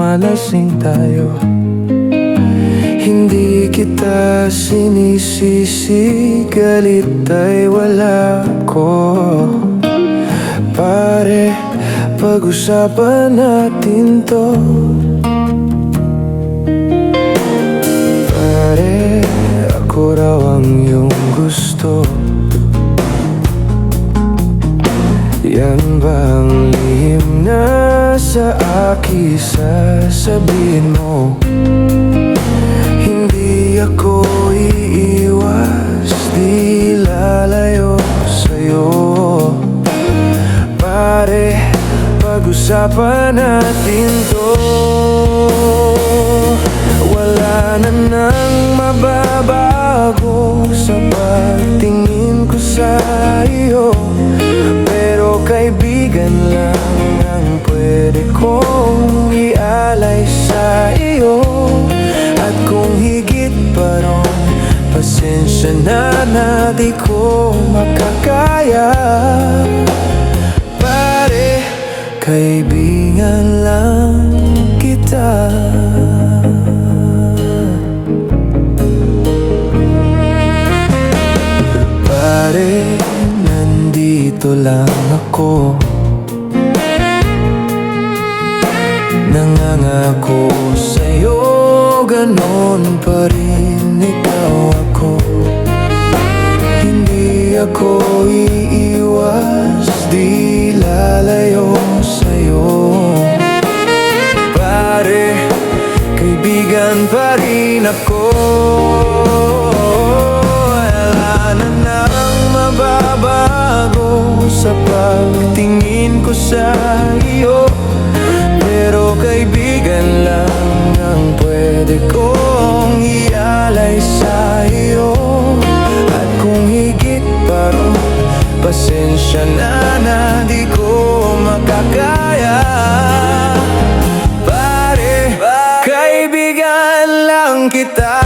lumalasing tayo. Hindi kita sinisisi, galit ay wala ko. Pare, pag-usapan natin to. Pare, ako raw ang iyong gusto. Yan bang lihim na sa akin sasabihin mo? Hindi ako iiwas, di lalayo sa'yo. Pare, pag-usapan natin to. Wala na nang mababago sa pagtingin ko sa iyo. Pero kaibigan lang ang pwede kong ialay sa iyo. At kung higit pa ron, pasensya na di ko makakaya. Pare, kaibigan lang kita. Pare, nandito lang ako. Nangangako sa'yo, ganon pa rin ikaw ako. Hindi ako iiwas, di lalayo sa'yo. Pare, kaibigan pa rin ako. Wala na nang mababago sa pagtingin ko sa iyo. Pero kaibigan lang ang pwede kong ialay sa iyo. At kung higit pa ron, pasensya na di ko makakaya. Pare, kaibigan lang kita.